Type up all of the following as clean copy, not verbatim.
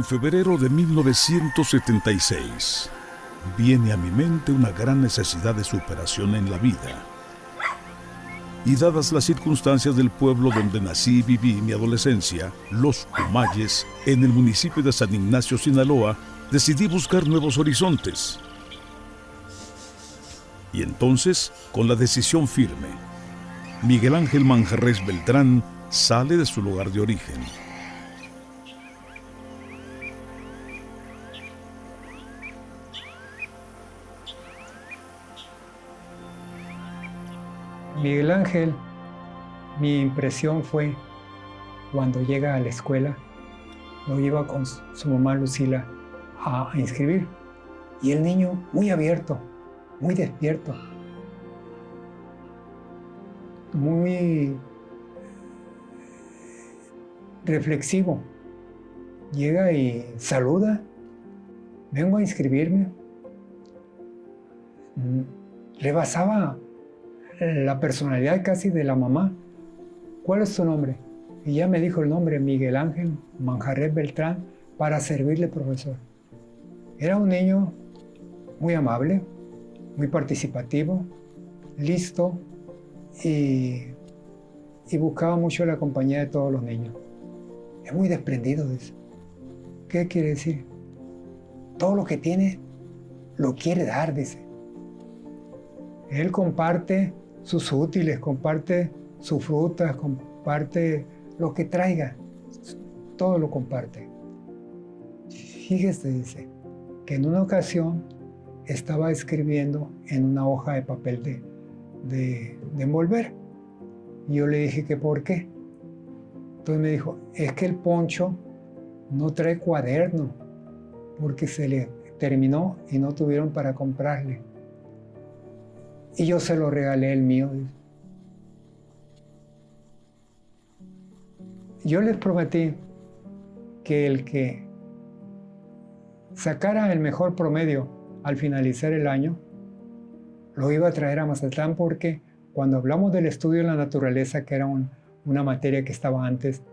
febrero de 1976, viene a mi mente una gran necesidad de superación en la vida. Y dadas las circunstancias del pueblo donde nací y viví mi adolescencia, Los Humayes, en el municipio de San Ignacio, Sinaloa, decidí buscar nuevos horizontes. Y entonces, con la decisión firme, Miguel Ángel Manjarrés Beltrán sale de su lugar de origen. Miguel Ángel, mi impresión fue cuando llega a la escuela, lo lleva con su mamá Lucila a inscribir. Y el niño muy abierto, muy despierto, muy reflexivo. Llega y saluda, vengo a inscribirme. Rebasaba la personalidad casi de la mamá. ¿Cuál es tu nombre? Y ya me dijo el nombre, Miguel Ángel Manjarrés Beltrán, para servirle, profesor. Era un niño muy amable, muy participativo, listo y buscaba mucho la compañía de todos los niños. Es muy desprendido de eso. ¿Qué quiere decir? Todo lo que tiene lo quiere dar, dice. Él comparte sus útiles, comparte sus frutas, comparte lo que traiga, todo lo comparte. Fíjese, dice, que en una ocasión estaba escribiendo en una hoja de papel de envolver. Y yo le dije que por qué. Entonces me dijo, es que el Poncho no trae cuaderno, porque se le terminó y no tuvieron para comprarle. Y yo se lo regalé el mío. Yo les prometí que el que sacara el mejor promedio al finalizar el año, lo iba a traer a Mazatlán, porque cuando hablamos del estudio de la naturaleza, que era una materia que estaba antes,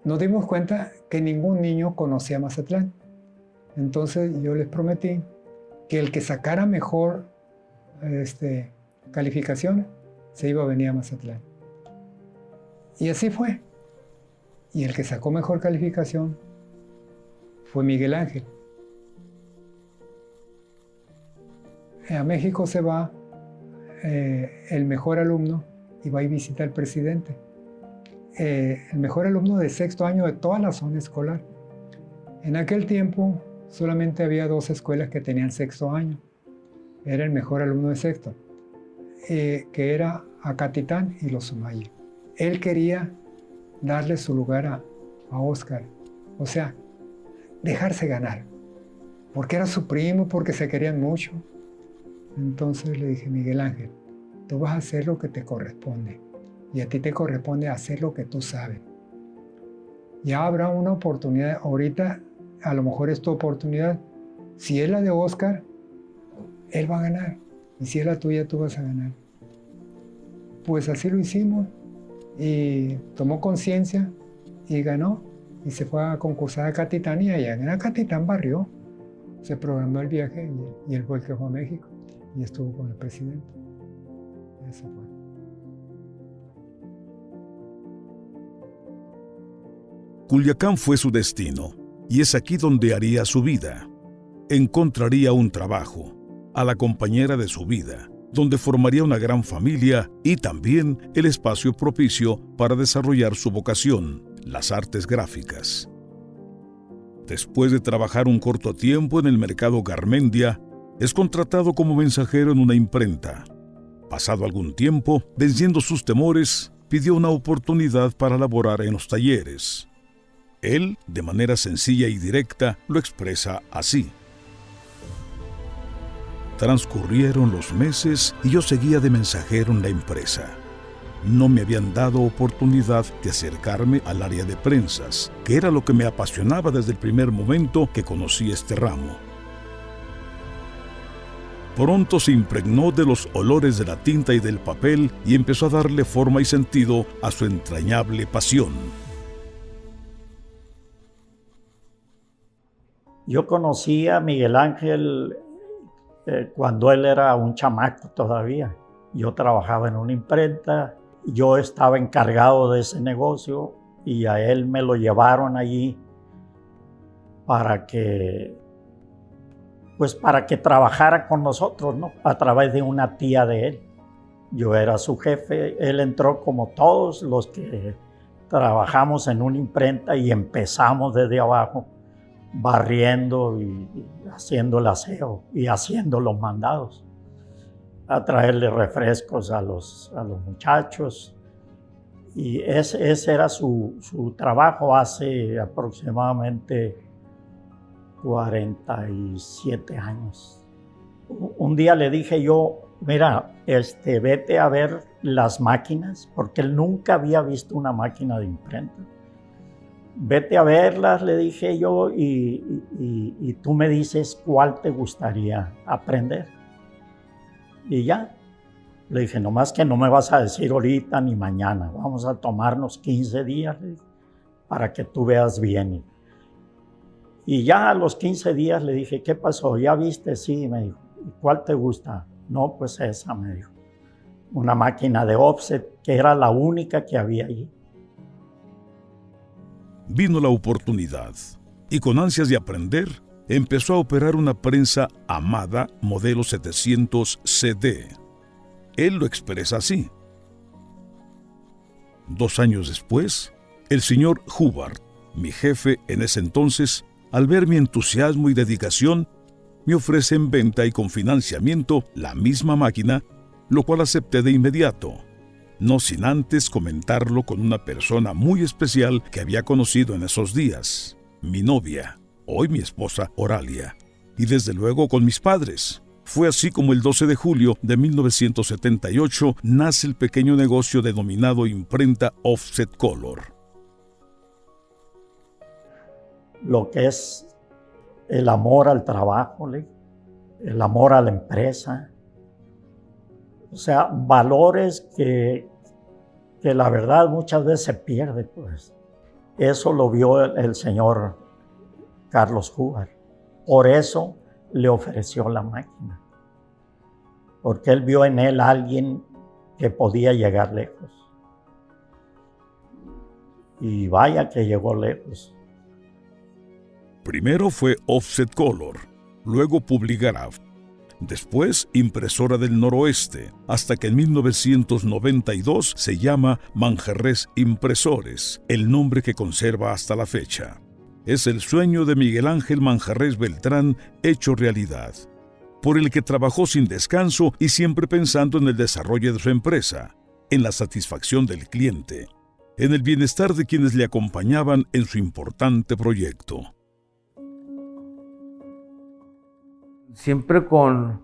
nos dimos cuenta que ningún niño conocía Mazatlán. Entonces yo les prometí que el que sacara mejor calificación se iba a venir a Mazatlán. Y así fue. Y el que sacó mejor calificación fue Miguel Ángel. A México se va el mejor alumno y va y visita al presidente. El mejor alumno de sexto año de toda la zona escolar. En aquel tiempo solamente había 2 escuelas que tenían sexto año. Era el mejor alumno de sexto, que era Acatitán y Los Humayes. Él quería darle su lugar a Óscar, o sea, dejarse ganar, porque era su primo, porque se querían mucho. Entonces le dije, Miguel Ángel, tú vas a hacer lo que te corresponde, y a ti te corresponde hacer lo que tú sabes. Ya habrá una oportunidad, ahorita a lo mejor es tu oportunidad. Si es la de Óscar, él va a ganar, y si es la tuya, tú vas a ganar. Pues así lo hicimos, y tomó conciencia, y ganó, y se fue a concursar a Acatitán, y allá en Acatitán barrió. Se programó el viaje, y él fue el que fue a México, y estuvo con el presidente. Eso fue. Culiacán fue su destino, y es aquí donde haría su vida. Encontraría un trabajo, a la compañera de su vida, donde formaría una gran familia y también el espacio propicio para desarrollar su vocación, las artes gráficas. Después de trabajar un corto tiempo en el mercado Garmendia, es contratado como mensajero en una imprenta. Pasado algún tiempo, venciendo sus temores, pidió una oportunidad para laborar en los talleres. Él, de manera sencilla y directa, lo expresa así. Transcurrieron los meses y yo seguía de mensajero en la empresa. No me habían dado oportunidad de acercarme al área de prensas, que era lo que me apasionaba desde el primer momento que conocí este ramo. Pronto se impregnó de los olores de la tinta y del papel y empezó a darle forma y sentido a su entrañable pasión. Yo conocí a Miguel Ángel cuando él era un chamaco todavía. Yo trabajaba en una imprenta, yo estaba encargado de ese negocio y a él me lo llevaron allí para que trabajara con nosotros, ¿no? A través de una tía de él. Yo era su jefe, él entró como todos los que trabajamos en una imprenta y empezamos desde abajo, barriendo y haciendo el aseo y haciendo los mandados, a traerle refrescos a los muchachos. Y ese era su trabajo hace aproximadamente 47 años. Un día le dije yo, mira, vete a ver las máquinas, porque él nunca había visto una máquina de imprenta. Vete a verlas, le dije yo, y tú me dices cuál te gustaría aprender. Y ya, le dije, nomás que no me vas a decir ahorita ni mañana, vamos a tomarnos 15 días, le dije, para que tú veas bien. Y ya a los 15 días le dije, ¿qué pasó? ¿Ya viste? Sí, me dijo. ¿Y cuál te gusta? No, pues esa, me dijo. Una máquina de offset, que era la única que había allí. Vino la oportunidad y con ansias de aprender, empezó a operar una prensa Amada modelo 700 CD. Él lo expresa así. 2 años después, el señor Hubbard, mi jefe en ese entonces, al ver mi entusiasmo y dedicación, me ofrece en venta y con financiamiento la misma máquina, lo cual acepté de inmediato, no sin antes comentarlo con una persona muy especial que había conocido en esos días, mi novia, hoy mi esposa Oralia, y desde luego con mis padres. Fue así como el 12 de julio de 1978 nace el pequeño negocio denominado Imprenta Offset Color. Lo que es el amor al trabajo, el amor a la empresa. O sea, valores que la verdad muchas veces se pierde, pues. Eso lo vio el señor Carlos Hubbard. Por eso le ofreció la máquina. Porque él vio en él a alguien que podía llegar lejos. Y vaya que llegó lejos. Primero fue Offset Color, luego Publigraph, después Impresora del Noroeste, hasta que en 1992 se llama Manjarrés Impresores, el nombre que conserva hasta la fecha. Es el sueño de Miguel Ángel Manjarrés Beltrán hecho realidad, por el que trabajó sin descanso y siempre pensando en el desarrollo de su empresa, en la satisfacción del cliente, en el bienestar de quienes le acompañaban en su importante proyecto. Siempre con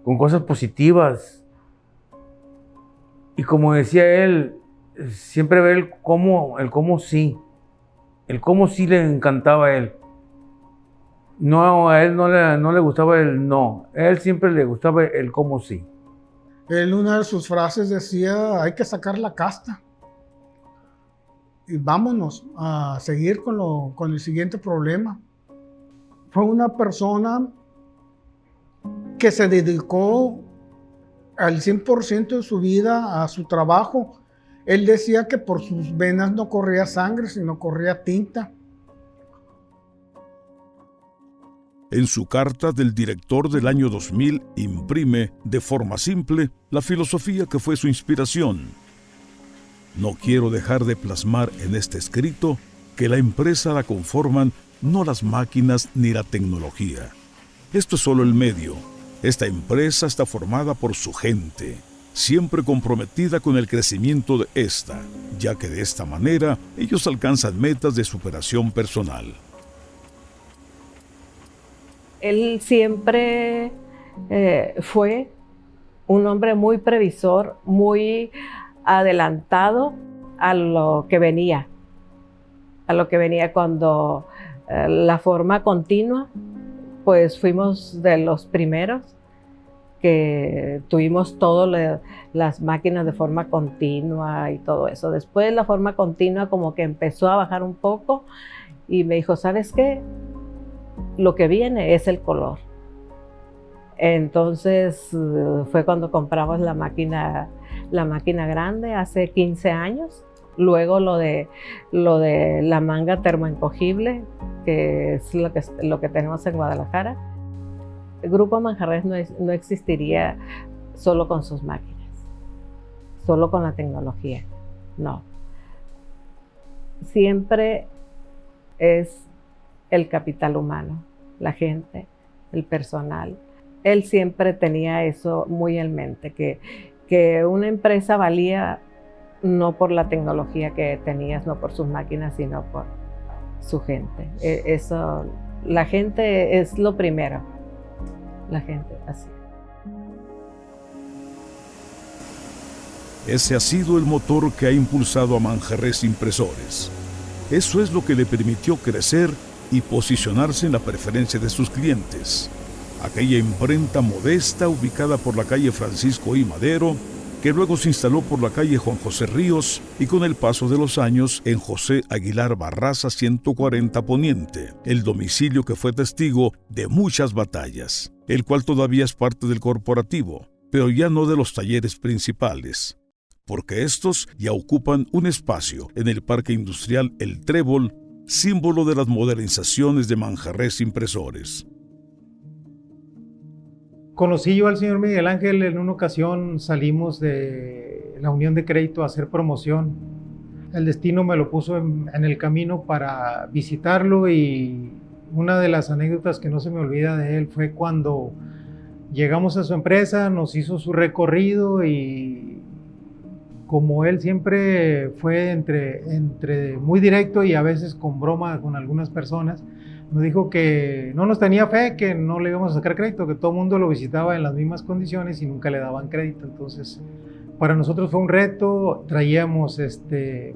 cosas positivas. Y como decía él, siempre ver el cómo sí. El cómo sí le encantaba a él. No, a él no le gustaba el no. A él siempre le gustaba el cómo sí. Él, una de sus frases decía, hay que sacar la casta. Y vámonos a seguir con el siguiente problema. Fue una persona que se dedicó al 100% de su vida a su trabajo. Él decía que por sus venas no corría sangre, sino corría tinta. En su carta del director del año 2000 imprime, de forma simple, la filosofía que fue su inspiración. No quiero dejar de plasmar en este escrito que la empresa la conforman no las máquinas ni la tecnología. Esto es solo el medio. Esta empresa está formada por su gente, siempre comprometida con el crecimiento de esta, ya que de esta manera ellos alcanzan metas de superación personal. Él siempre fue un hombre muy previsor, muy adelantado a lo que venía cuando la forma continua, pues fuimos de los primeros que tuvimos todas las máquinas de forma continua y todo eso. Después la forma continua como que empezó a bajar un poco y me dijo, ¿sabes qué? lo que viene es el color. Entonces fue cuando compramos la máquina grande hace 15 años. Luego lo de la manga termoencogible, que es lo que tenemos en Guadalajara. El Grupo Manjarres no existiría solo con sus máquinas, solo con la tecnología, no. Siempre es el capital humano, la gente, el personal. Él siempre tenía eso muy en mente, que una empresa valía no por la tecnología que tenías, no por sus máquinas, sino por su gente. Eso, la gente es lo primero. La gente, así. Ese ha sido el motor que ha impulsado a Manjarres Impresores. Eso es lo que le permitió crecer y posicionarse en la preferencia de sus clientes. Aquella imprenta modesta ubicada por la calle Francisco I. Madero, que luego se instaló por la calle Juan José Ríos y con el paso de los años en José Aguilar Barraza 140 Poniente, el domicilio que fue testigo de muchas batallas, el cual todavía es parte del corporativo, pero ya no de los talleres principales, porque estos ya ocupan un espacio en el Parque Industrial El Trébol, símbolo de las modernizaciones de Manjarres Impresores. Conocí yo al señor Miguel Ángel en una ocasión, salimos de la Unión de Crédito a hacer promoción. El destino me lo puso en el camino para visitarlo, y una de las anécdotas que no se me olvida de él fue cuando llegamos a su empresa, nos hizo su recorrido, y como él siempre fue entre muy directo y a veces con broma con algunas personas, nos dijo que no nos tenía fe, que no le íbamos a sacar crédito, que todo el mundo lo visitaba en las mismas condiciones y nunca le daban crédito. Entonces, para nosotros fue un reto. Traíamos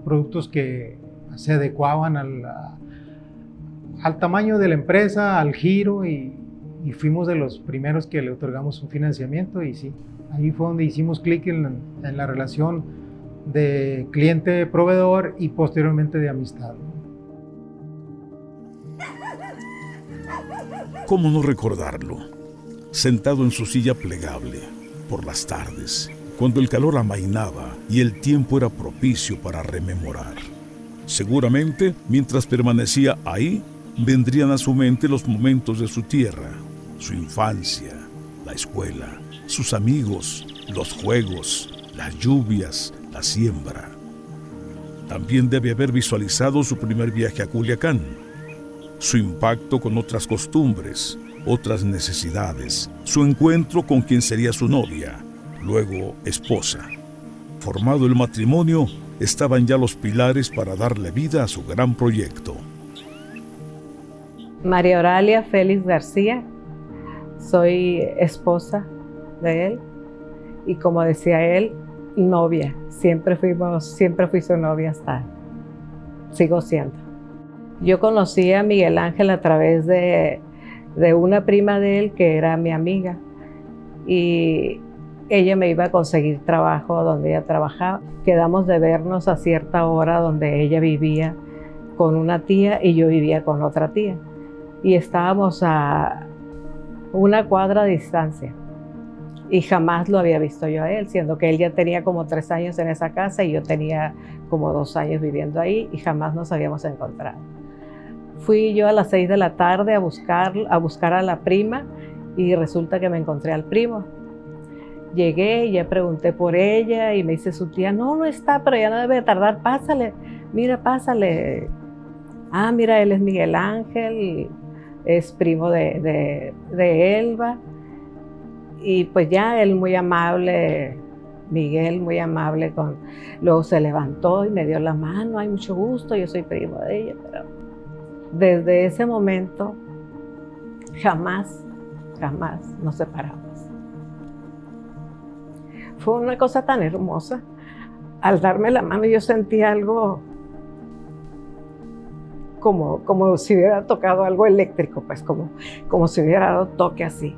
productos que se adecuaban al tamaño de la empresa, al giro, y fuimos de los primeros que le otorgamos un financiamiento. Y sí, ahí fue donde hicimos clic en la relación de cliente-proveedor y posteriormente de amistad. ¿Cómo no recordarlo? Sentado en su silla plegable, por las tardes, cuando el calor amainaba y el tiempo era propicio para rememorar. Seguramente, mientras permanecía ahí, vendrían a su mente los momentos de su tierra, su infancia, la escuela, sus amigos, los juegos, las lluvias, la siembra. También debe haber visualizado su primer viaje a Culiacán, su impacto con otras costumbres, otras necesidades, su encuentro con quien sería su novia, luego esposa. Formado el matrimonio, estaban ya los pilares para darle vida a su gran proyecto. María Oralia Félix García, soy esposa de él, y como decía él, novia. Siempre fui su novia, sigo siendo. Yo conocí a Miguel Ángel a través de una prima de él que era mi amiga, y ella me iba a conseguir trabajo donde ella trabajaba. Quedamos de vernos a cierta hora donde ella vivía con una tía y yo vivía con otra tía, y estábamos a una cuadra de distancia, y jamás lo había visto yo a él, siendo que él ya tenía como 3 años en esa casa y yo tenía como 2 años viviendo ahí, y jamás nos habíamos encontrado. Fui yo a las 6 de la tarde a buscar a la prima, y resulta que me encontré al primo. Llegué y ya pregunté por ella y me dice su tía, no está, pero ya no debe tardar, pásale, mira, pásale. Ah, mira, él es Miguel Ángel, es primo de Elba. Y pues ya él muy amable, Miguel muy amable, luego se levantó y me dio la mano, ay, mucho gusto, yo soy primo de ella, pero desde ese momento jamás nos separamos. Fue una cosa tan hermosa. Al darme la mano yo sentí algo como si hubiera tocado algo eléctrico, pues como si hubiera dado toque así.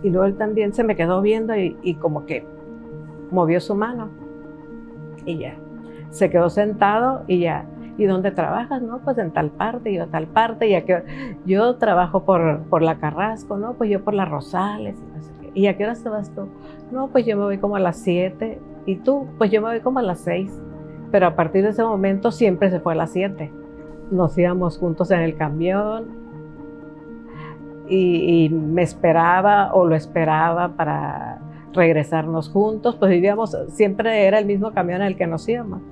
Y luego él también se me quedó viendo y como que movió su mano y ya. Se quedó sentado y ya. ¿y dónde trabajas? No, pues en tal parte, yo a tal parte, y a qué hora? Yo trabajo por la Carrasco, no, pues yo por las Rosales, y no sé qué. ¿Y a qué horas te vas tú? No, pues yo me voy como a las 7, ¿y tú? Pues yo me voy como a las 6, pero a partir de ese momento siempre se fue a las 7. Nos íbamos juntos en el camión y me esperaba o lo esperaba para regresarnos juntos, pues vivíamos, siempre era el mismo camión en el que nos íbamos,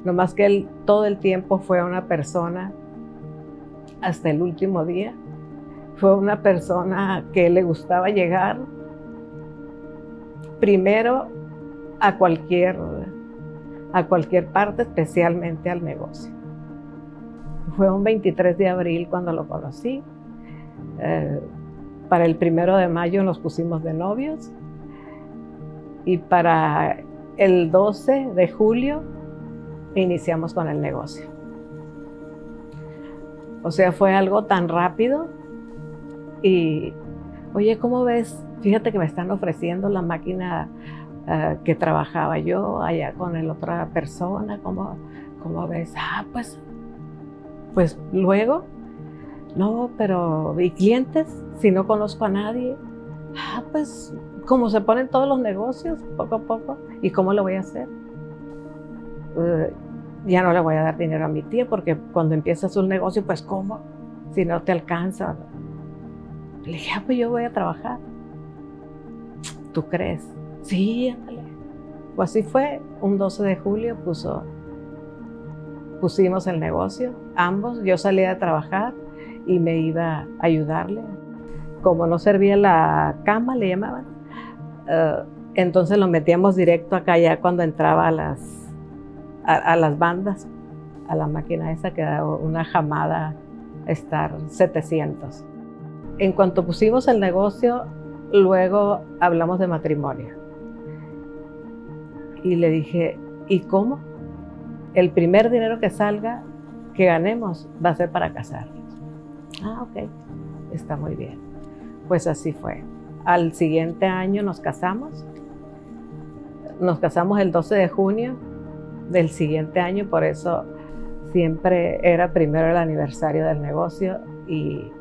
nomás que él todo el tiempo fue una persona, hasta el último día, fue una persona que le gustaba llegar primero a cualquier parte, especialmente al negocio. Fue un 23 de abril cuando lo conocí. Para el 1 de mayo nos pusimos de novios y para el 12 de julio iniciamos con el negocio. O sea, fue algo tan rápido y, oye, ¿cómo ves? Fíjate que me están ofreciendo la máquina que trabajaba yo allá con la otra persona, ¿cómo ves? Pues luego, no, pero ¿y clientes? Si no conozco a nadie. Pues como se ponen todos los negocios, poco a poco. ¿Y cómo lo voy a hacer? Ya no le voy a dar dinero a mi tía porque cuando empiezas un negocio, pues ¿cómo? Si no te alcanza. Le dije, pues yo voy a trabajar. ¿Tú crees? Sí, ándale. Pues así fue, un 12 de julio pusimos el negocio, ambos. Yo salía a trabajar y me iba a ayudarle. Como no servía la cama, le llamaban, entonces lo metíamos directo acá ya cuando entraba a las bandas, a la máquina esa que da una jamada Star 700. En cuanto pusimos el negocio, luego hablamos de matrimonio. Y le dije, ¿y cómo? El primer dinero que salga, que ganemos, va a ser para casarnos. Ok, está muy bien. Pues así fue. Al siguiente año nos casamos. Nos casamos el 12 de junio del siguiente año, por eso siempre era primero el aniversario del negocio y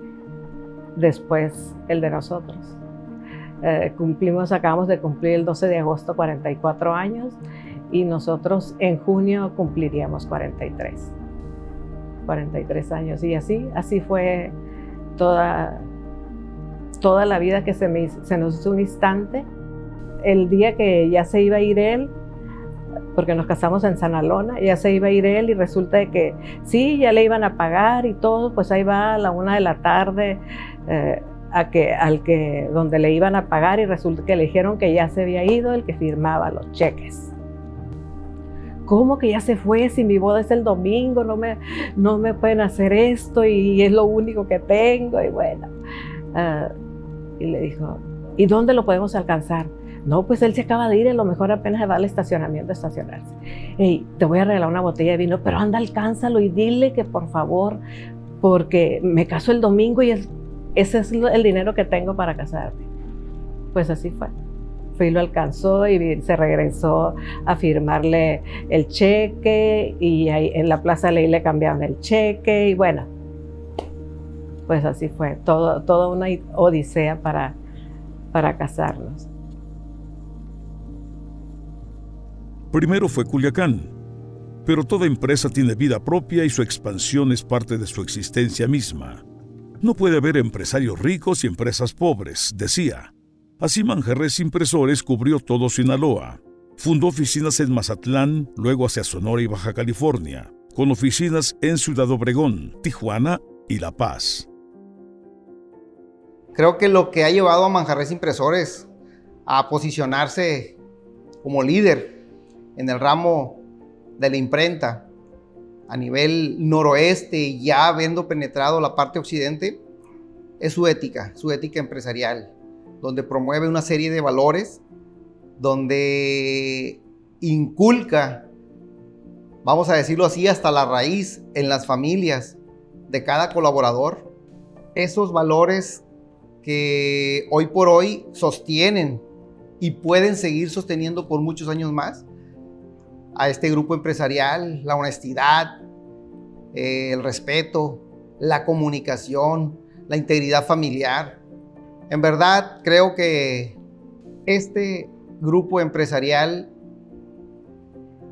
después el de nosotros. Acabamos de cumplir el 12 de agosto 44 años y nosotros en junio cumpliríamos 43 años. Y así fue toda la vida, que se nos hizo un instante. El día que ya se iba a ir él, porque nos casamos en Sanalona, ya se iba a ir él y resulta de que sí, ya le iban a pagar y todo, pues ahí va a la 1 de la tarde donde le iban a pagar y resulta que le dijeron que ya se había ido el que firmaba los cheques. ¿Cómo que ya se fue? Si mi boda es el domingo, no me pueden hacer esto y es lo único que tengo. Y bueno, y le dijo, ¿y dónde lo podemos alcanzar? No, pues él se acaba de ir, a lo mejor apenas va al estacionamiento a estacionarse. Hey, te voy a regalar una botella de vino, pero anda, alcánzalo y dile que por favor, porque me caso el domingo y ese es el dinero que tengo para casarme. Pues así fue. Fue y lo alcanzó y se regresó a firmarle el cheque y ahí en la Plaza Ley le cambiaron el cheque y bueno, pues así fue, toda una odisea para casarnos. Primero fue Culiacán, pero toda empresa tiene vida propia y su expansión es parte de su existencia misma. No puede haber empresarios ricos y empresas pobres, decía. Así Manjarres Impresores cubrió todo Sinaloa. Fundó oficinas en Mazatlán, luego hacia Sonora y Baja California, con oficinas en Ciudad Obregón, Tijuana y La Paz. Creo que lo que ha llevado a Manjarres Impresores a posicionarse como líder en el ramo de la imprenta a nivel noroeste, ya habiendo penetrado la parte occidente, es su ética empresarial, donde promueve una serie de valores, donde inculca, vamos a decirlo así, hasta la raíz en las familias de cada colaborador, esos valores que hoy por hoy sostienen y pueden seguir sosteniendo por muchos años más a este grupo empresarial: la honestidad, el respeto, la comunicación, la integridad familiar. En verdad, creo que este grupo empresarial,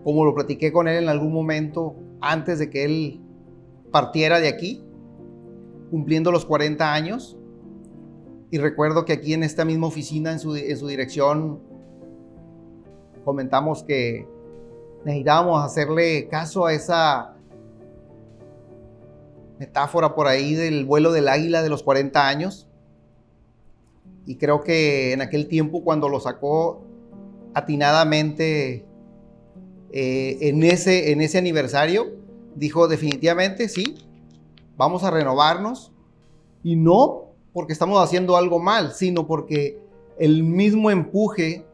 como lo platiqué con él en algún momento, antes de que él partiera de aquí, cumpliendo los 40 años, y recuerdo que aquí en esta misma oficina, en su dirección, comentamos que necesitábamos hacerle caso a esa metáfora por ahí del vuelo del águila de los 40 años. Y creo que en aquel tiempo, cuando lo sacó atinadamente en ese aniversario, dijo definitivamente sí, vamos a renovarnos, y no porque estamos haciendo algo mal, sino porque el mismo empuje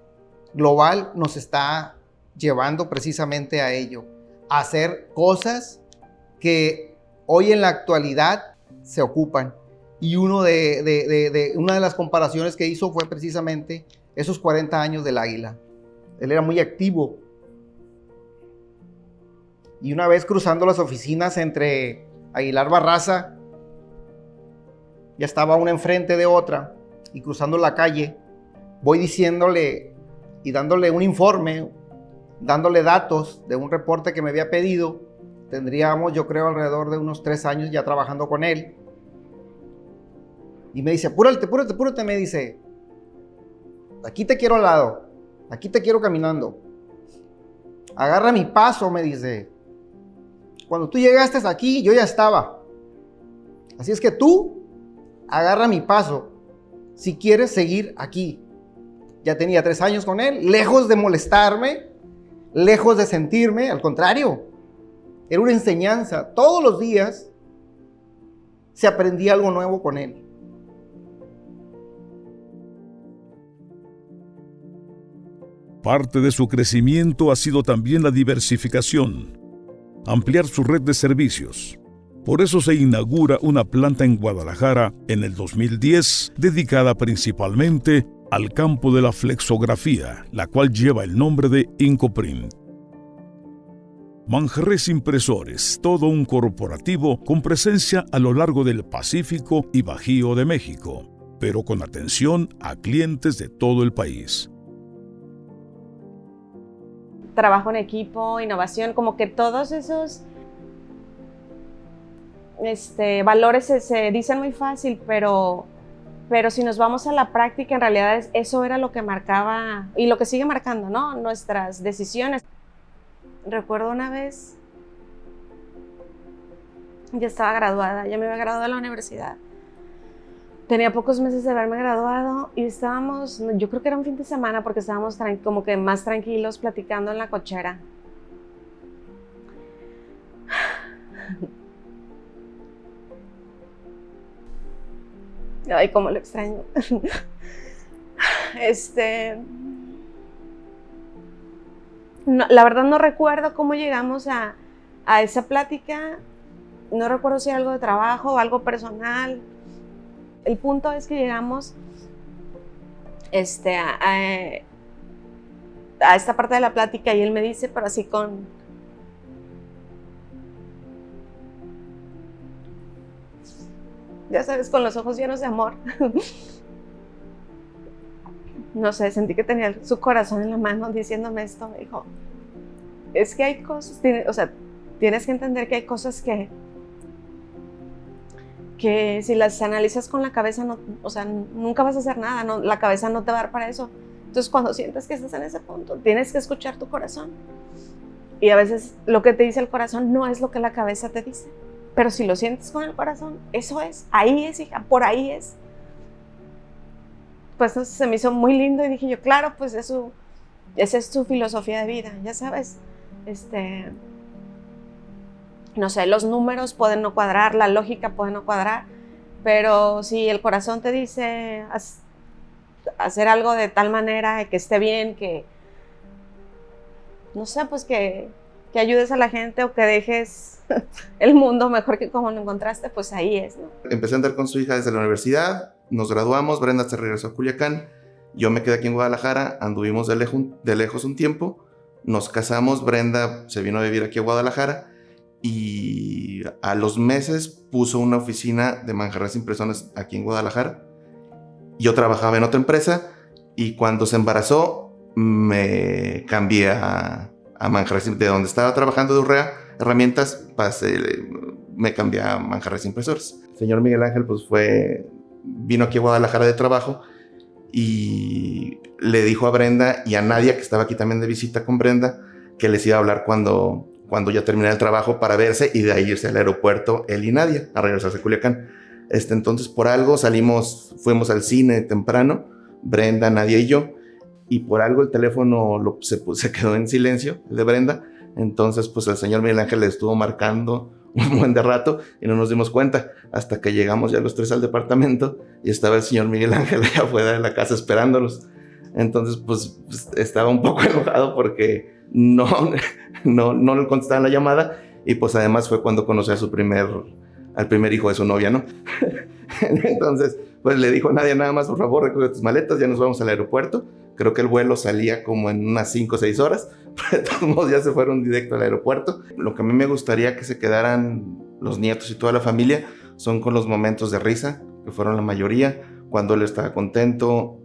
global nos está llevando precisamente a ello, a hacer cosas que hoy en la actualidad se ocupan. Y una de las comparaciones que hizo fue precisamente esos 40 años del águila. Él era muy activo. Y una vez cruzando las oficinas entre Aguilar Barraza, ya estaba una enfrente de otra, y cruzando la calle, voy diciéndole y dándole un informe, dándole datos de un reporte que me había pedido. Tendríamos, yo creo, alrededor de unos 3 años ya trabajando con él. Y me dice, apúrate, apúrate, apúrate, me dice. Aquí te quiero al lado, aquí te quiero caminando. Agarra mi paso, me dice. Cuando tú llegaste aquí, yo ya estaba. Así es que tú, agarra mi paso, si quieres seguir aquí. Ya tenía 3 años con él, lejos de molestarme, lejos de sentirme, al contrario. Era una enseñanza. Todos los días se aprendía algo nuevo con él. Parte de su crecimiento ha sido también la diversificación, ampliar su red de servicios. Por eso se inaugura una planta en Guadalajara en el 2010 dedicada principalmente al campo de la flexografía, la cual lleva el nombre de Incoprint. Manjarres Impresores, todo un corporativo con presencia a lo largo del Pacífico y Bajío de México, pero con atención a clientes de todo el país. Trabajo en equipo, innovación, como que todos esos valores se dicen muy fácil, pero si nos vamos a la práctica, en realidad eso era lo que marcaba y lo que sigue marcando, ¿no? Nuestras decisiones. Recuerdo una vez, ya estaba graduada, ya me había graduado de la universidad. Tenía pocos meses de haberme graduado y estábamos, yo creo que era un fin de semana porque estábamos como que más tranquilos platicando en la cochera. Ay, cómo lo extraño. No, la verdad no recuerdo cómo llegamos a esa plática. No recuerdo si era algo de trabajo o algo personal. El punto es que llegamos a esta parte de la plática y él me dice, pero así ya sabes, con los ojos llenos de amor. No sé, sentí que tenía su corazón en la mano diciéndome esto. Me dijo, es que hay cosas, tienes que entender que hay cosas que si las analizas con la cabeza, nunca vas a hacer nada, no, la cabeza no te va a dar para eso. Entonces, cuando sientes que estás en ese punto, tienes que escuchar tu corazón. Y a veces lo que te dice el corazón no es lo que la cabeza te dice. Pero si lo sientes con el corazón, eso es, ahí es, hija, por ahí es. Pues no sé, se me hizo muy lindo y dije yo, claro, pues esa es su filosofía de vida, ya sabes. No sé, los números pueden no cuadrar, la lógica puede no cuadrar, pero si el corazón te dice hacer algo de tal manera que esté bien, que, no sé, pues que ayudes a la gente o que dejes el mundo mejor que como lo encontraste, pues ahí es, ¿no? Empecé a andar con su hija desde la universidad, nos graduamos, Brenda se regresó a Culiacán, yo me quedé aquí en Guadalajara, anduvimos de lejos un tiempo, nos casamos, Brenda se vino a vivir aquí a Guadalajara, y a los meses puso una oficina de Manjarres Impresoras aquí en Guadalajara. Yo trabajaba en otra empresa y cuando se embarazó me cambié a Manjarres, de donde estaba trabajando de Urrea Herramientas, me cambié a Manjarres Impresoras. El señor Miguel Ángel pues vino aquí a Guadalajara de trabajo y le dijo a Brenda y a Nadia, que estaba aquí también de visita con Brenda, que les iba a hablar cuando ya terminara el trabajo para verse y de ahí irse al aeropuerto él y Nadia a regresarse a Culiacán. Entonces por algo fuimos al cine temprano, Brenda, Nadia y yo, y por algo el teléfono se quedó en silencio, el de Brenda. Entonces pues el señor Miguel Ángel le estuvo marcando un buen de rato y no nos dimos cuenta hasta que llegamos ya los tres al departamento y estaba el señor Miguel Ángel allá afuera de la casa esperándolos. Entonces pues estaba un poco enojado porque no le contestaban la llamada y pues además fue cuando conoció al primer hijo de su novia, ¿no? Entonces pues le dijo a Nadia, nada más por favor recoge tus maletas, ya nos vamos al aeropuerto. Creo que el vuelo salía como en unas 5 o 6 horas, pero de todos modos ya se fueron directo al aeropuerto. Lo que a mí me gustaría que se quedaran los nietos y toda la familia son con los momentos de risa, que fueron la mayoría, cuando él estaba contento,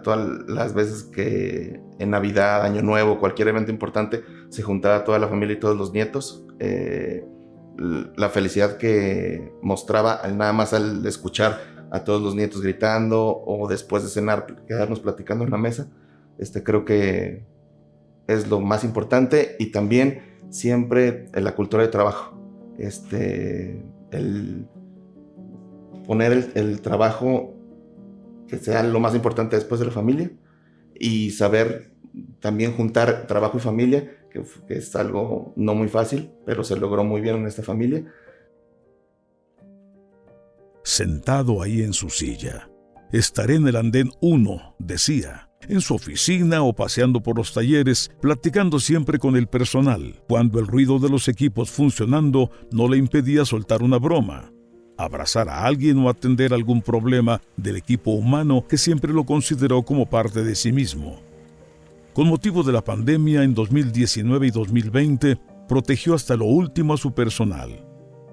todas las veces que en Navidad, Año Nuevo, cualquier evento importante, se juntaba toda la familia y todos los nietos. La felicidad que mostraba nada más al escuchar a todos los nietos gritando o después de cenar quedarnos platicando en la mesa, creo que es lo más importante. Y también siempre en la cultura de trabajo, el poner el trabajo que sea lo más importante después de la familia y saber también juntar trabajo y familia, que es algo no muy fácil, pero se logró muy bien en esta familia. Sentado ahí en su silla, estaré en el andén 1, decía, en su oficina o paseando por los talleres, platicando siempre con el personal, cuando el ruido de los equipos funcionando no le impedía soltar una broma, abrazar a alguien o atender algún problema del equipo humano que siempre lo consideró como parte de sí mismo. Con motivo de la pandemia en 2019 y 2020, protegió hasta lo último a su personal,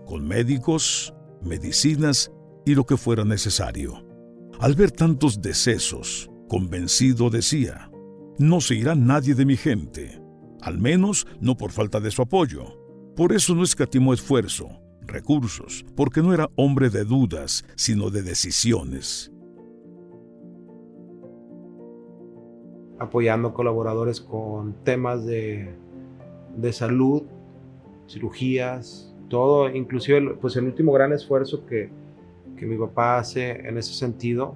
con médicos, medicinas y lo que fuera necesario. Al ver tantos decesos, convencido decía, no se irá nadie de mi gente, al menos no por falta de su apoyo. Por eso no escatimó esfuerzo, recursos, porque no era hombre de dudas, sino de decisiones. Apoyando colaboradores con temas de salud, cirugías, todo, inclusive pues el último gran esfuerzo que mi papá hace en ese sentido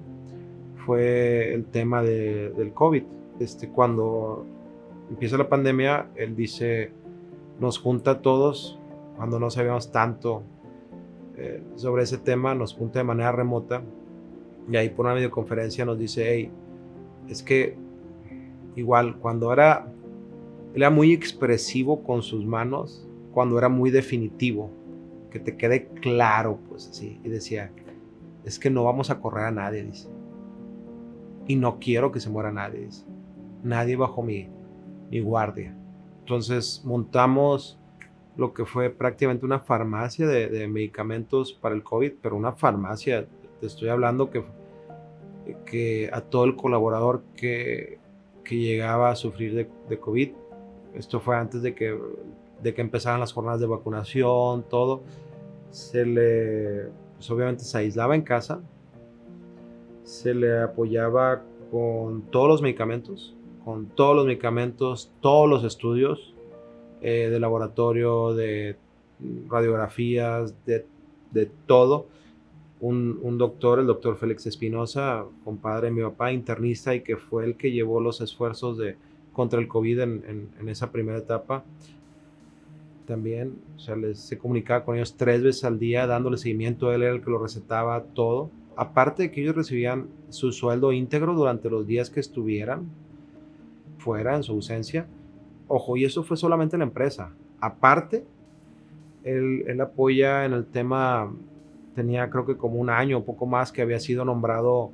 fue el tema del COVID. Cuando empieza la pandemia, él dice, nos junta a todos, cuando no sabíamos tanto sobre ese tema, nos junta de manera remota y ahí por una videoconferencia nos dice, hey, es que igual cuando él era muy expresivo con sus manos, cuando era muy definitivo, que te quede claro, pues así, y decía, es que no vamos a correr a nadie, dice, y no quiero que se muera nadie, dice, nadie bajo mi guardia. Entonces montamos lo que fue prácticamente una farmacia de medicamentos para el COVID, pero una farmacia, te estoy hablando que a todo el colaborador que llegaba a sufrir de COVID, esto fue antes de que empezaran las jornadas de vacunación, todo, pues obviamente se aislaba en casa, se le apoyaba con todos los medicamentos, todos los estudios de laboratorio, de radiografías, de todo. Un doctor, el doctor Félix Espinosa, compadre de mi papá, internista, y que fue el que llevó los esfuerzos contra el COVID en esa primera etapa. También, o sea, se comunicaba con ellos 3 veces al día, dándole seguimiento. Él era el que lo recetaba todo. Aparte de que ellos recibían su sueldo íntegro durante los días que estuvieran fuera, en su ausencia. Ojo, y eso fue solamente la empresa. Aparte, él apoya en el tema, tenía creo que como un año o poco más que había sido nombrado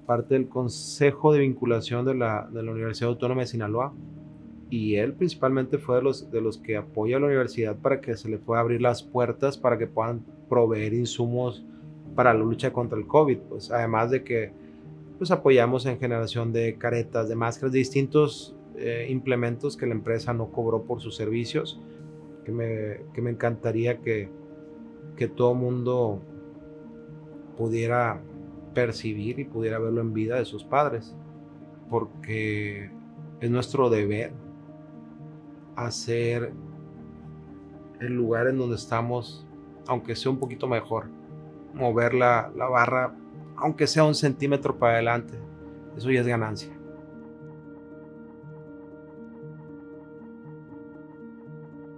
parte del Consejo de Vinculación de la Universidad Autónoma de Sinaloa. y él principalmente fue de los que apoya a la universidad para que se le pueda abrir las puertas para que puedan proveer insumos para la lucha contra el COVID, pues además de que pues apoyamos en generación de caretas, de máscaras, de distintos implementos que la empresa no cobró por sus servicios, que me encantaría que todo mundo pudiera percibir y pudiera verlo en vida de sus padres, porque es nuestro deber hacer el lugar en donde estamos, aunque sea un poquito mejor, mover la barra, aunque sea 1 centímetro para adelante, eso ya es ganancia.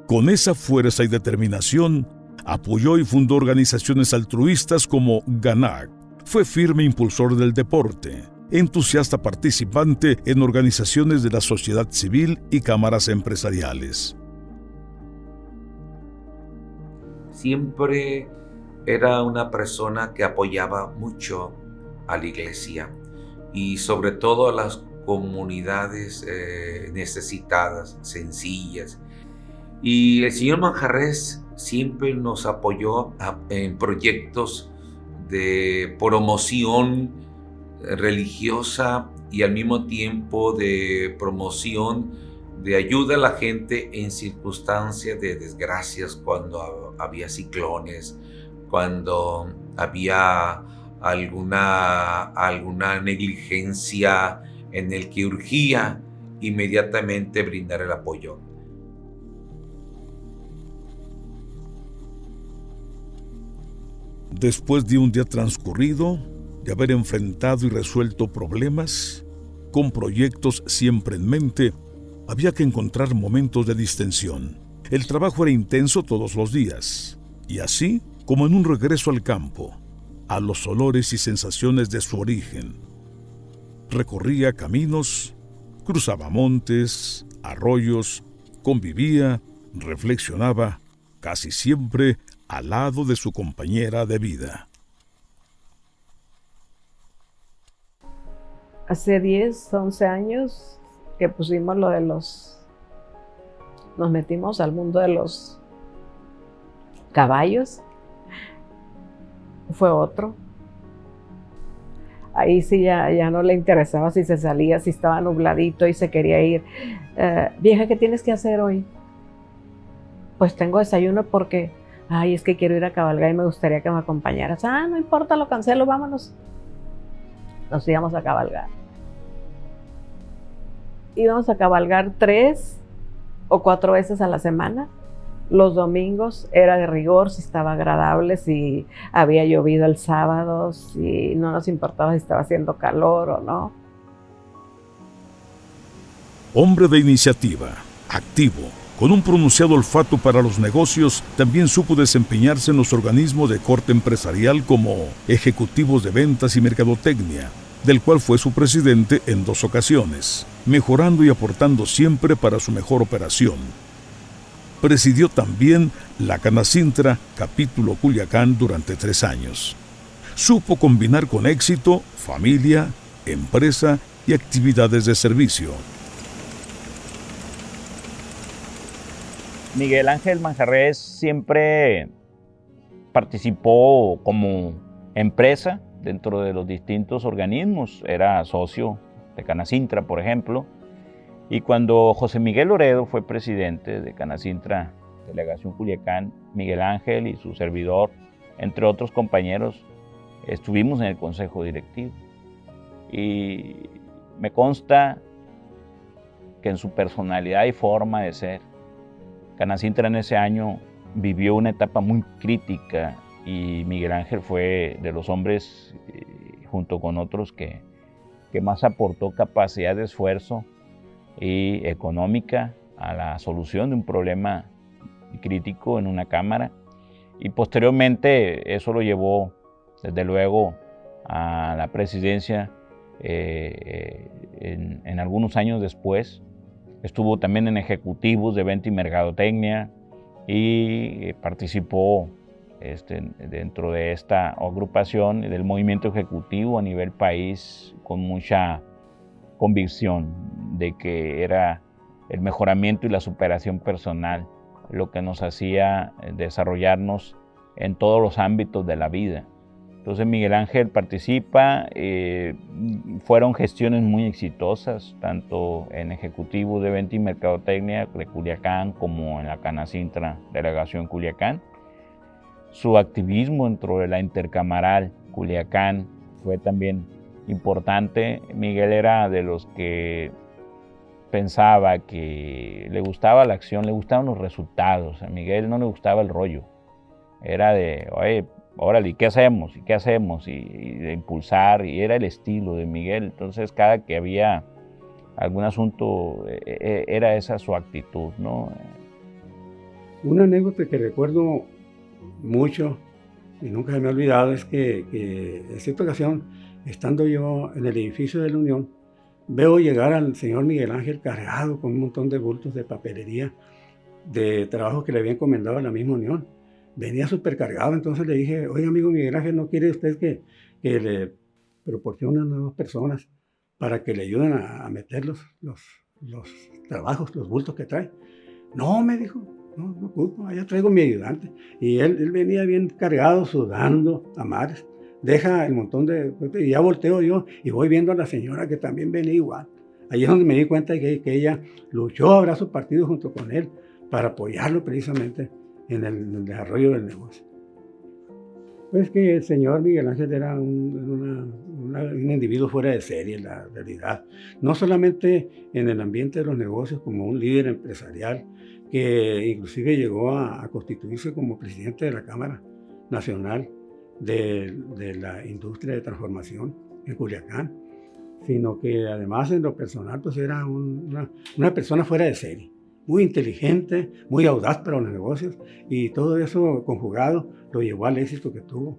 Con esa fuerza y determinación, apoyó y fundó organizaciones altruistas como GANAC. Fue firme impulsor del deporte, entusiasta participante en organizaciones de la sociedad civil y cámaras empresariales. Siempre era una persona que apoyaba mucho a la iglesia y sobre todo a las comunidades necesitadas, sencillas. Y el señor Manjarrés siempre nos apoyó en proyectos de promoción religiosa y al mismo tiempo de promoción de ayuda a la gente en circunstancias de desgracias, cuando había ciclones, cuando había alguna negligencia en el que urgía inmediatamente brindar el apoyo. Después de un día transcurrido, de haber enfrentado y resuelto problemas, con proyectos siempre en mente, había que encontrar momentos de distensión. El trabajo era intenso todos los días, y así como en un regreso al campo, a los olores y sensaciones de su origen. Recorría caminos, cruzaba montes, arroyos, convivía, reflexionaba, casi siempre al lado de su compañera de vida. Hace 10, 11 años que pusimos lo de nos metimos al mundo de los caballos. Fue otro. Ahí sí ya no le interesaba si se salía, si estaba nubladito y se quería ir. Vieja, ¿qué tienes que hacer hoy? Pues tengo desayuno porque, es que quiero ir a cabalgar y me gustaría que me acompañaras. No importa, lo cancelo, vámonos. Nos íbamos a cabalgar. Íbamos a cabalgar 3 o 4 veces a la semana. Los domingos era de rigor, si estaba agradable, si había llovido el sábado, si no nos importaba si estaba haciendo calor o no. Hombre de iniciativa, activo, con un pronunciado olfato para los negocios, también supo desempeñarse en los organismos de corte empresarial como ejecutivos de ventas y mercadotecnia, del cual fue su presidente en 2 ocasiones, mejorando y aportando siempre para su mejor operación. Presidió también la Canacintra, capítulo Culiacán, durante 3 años. Supo combinar con éxito familia, empresa y actividades de servicio. Miguel Ángel Manjarrés siempre participó como empresa dentro de los distintos organismos. Era socio de Canacintra, por ejemplo. Y cuando José Miguel Loredo fue presidente de Canacintra, Delegación Culiacán, Miguel Ángel y su servidor, entre otros compañeros, estuvimos en el consejo directivo. Y me consta que en su personalidad y forma de ser, Canacintra en ese año vivió una etapa muy crítica y Miguel Ángel fue de los hombres, junto con otros, que más aportó capacidad de esfuerzo y económica a la solución de un problema crítico en una cámara. Y posteriormente eso lo llevó, desde luego, a la presidencia en algunos años después. Estuvo también en ejecutivos de venta y mercadotecnia y participó dentro de esta agrupación y del movimiento ejecutivo a nivel país con mucha convicción de que era el mejoramiento y la superación personal, lo que nos hacía desarrollarnos en todos los ámbitos de la vida. Entonces Miguel Ángel participa, fueron gestiones muy exitosas, tanto en Ejecutivo de Venta y Mercadotecnia de Culiacán como en la Canacintra Delegación Culiacán. Su activismo dentro de la Intercamaral Culiacán fue también importante. Miguel era de los que pensaba que le gustaba la acción, le gustaban los resultados. A Miguel no le gustaba el rollo. Era de, oye, órale, ¿y qué hacemos? ¿Y qué hacemos? Y de impulsar, y era el estilo de Miguel. Entonces, cada que había algún asunto, era esa su actitud, ¿no? Una anécdota que recuerdo mucho y nunca se me ha olvidado es que en cierta ocasión, estando yo en el edificio de la Unión, veo llegar al señor Miguel Ángel cargado con un montón de bultos de papelería, de trabajo que le había encomendado a la misma Unión. Venía súper cargado, entonces le dije, oye amigo Miguel Ángel, ¿no quiere usted que le proporcione a 2 personas para que le ayuden a meter los trabajos, los bultos que trae? No, me dijo, no ocupo, allá traigo mi ayudante. Y él venía bien cargado, sudando a mares. Deja el montón y ya volteo yo y voy viendo a la señora que también venía igual. Ahí es donde me di cuenta que ella luchó a brazos partidos junto con él para apoyarlo precisamente en el desarrollo del negocio. Pues que el señor Miguel Ángel era un individuo fuera de serie, en la realidad. No solamente en el ambiente de los negocios como un líder empresarial, que inclusive llegó a constituirse como presidente de la Cámara Nacional de la Industria de Transformación en Culiacán, sino que además en lo personal pues era una persona fuera de serie. Muy inteligente, muy audaz para los negocios, y todo eso conjugado lo llevó al éxito que tuvo,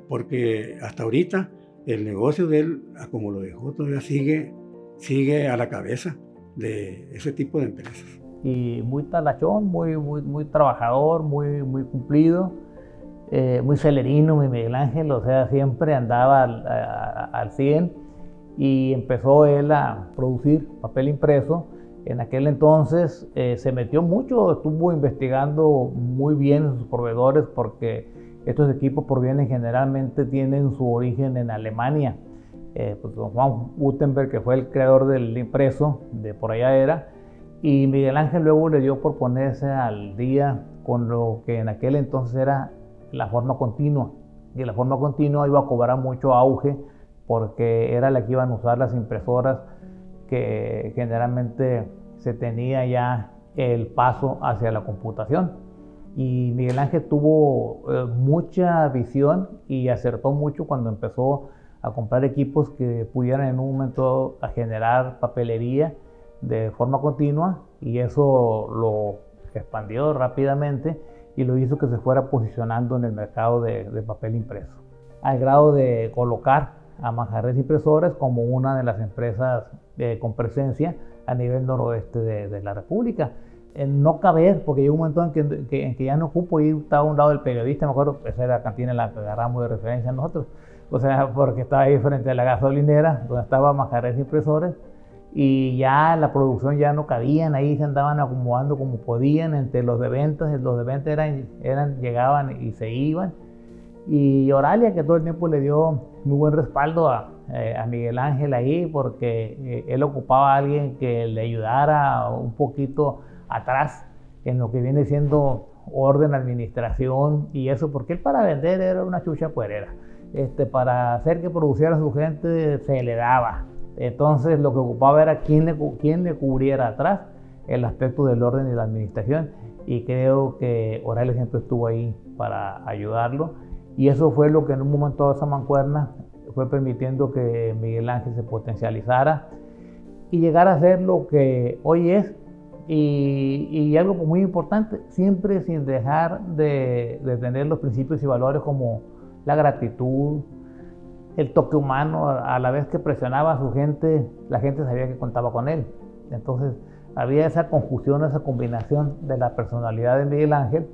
porque hasta ahorita el negocio de él, como lo dejó, todavía sigue a la cabeza de ese tipo de empresas. Y muy talachón, muy trabajador, muy cumplido, muy celerino, mi Miguel Ángel, o sea, siempre andaba al 100, y empezó él a producir papel impreso. En aquel entonces se metió mucho, estuvo investigando muy bien sus proveedores, porque estos equipos provienen generalmente, tienen su origen en Alemania. Pues don Juan Gutenberg, que fue el creador del impreso, de por allá era, y Miguel Ángel luego le dio por ponerse al día con lo que en aquel entonces era la forma continua. Y la forma continua iba a cobrar mucho auge, porque era la que iban a usar las impresoras que generalmente se tenía ya el paso hacia la computación. Y Miguel Ángel tuvo mucha visión y acertó mucho cuando empezó a comprar equipos que pudieran en un momento a generar papelería de forma continua, y eso lo expandió rápidamente y lo hizo que se fuera posicionando en el mercado de papel impreso, al grado de colocar a Manjarres Impresores como una de las empresas con presencia a nivel noroeste de la República. En no caber, porque llegó un momento en que ya no ocupo, y estaba a un lado del periodista, me acuerdo, esa era la cantina en la que agarramos de referencia nosotros, o sea, porque estaba ahí frente a la gasolinera, donde estaba Manjarres Impresores, y ya la producción ya no cabían, ahí se andaban acomodando como podían entre los de ventas llegaban y se iban. Y Oralia, que todo el tiempo le dio muy buen respaldo a Miguel Ángel ahí, porque él ocupaba a alguien que le ayudara un poquito atrás en lo que viene siendo orden, administración y eso, porque él para vender era una chucha puerera. Para hacer que produciera su gente se le daba. Entonces lo que ocupaba era quién le cubriera atrás el aspecto del orden y la administración, y creo que Oralia siempre estuvo ahí para ayudarlo. Y eso fue lo que en un momento de esa mancuerna fue permitiendo que Miguel Ángel se potencializara y llegara a ser lo que hoy es. Y algo muy importante, siempre sin dejar de tener los principios y valores como la gratitud, el toque humano. A la vez que presionaba a su gente, la gente sabía que contaba con él. Entonces había esa conjunción, esa combinación de la personalidad de Miguel Ángel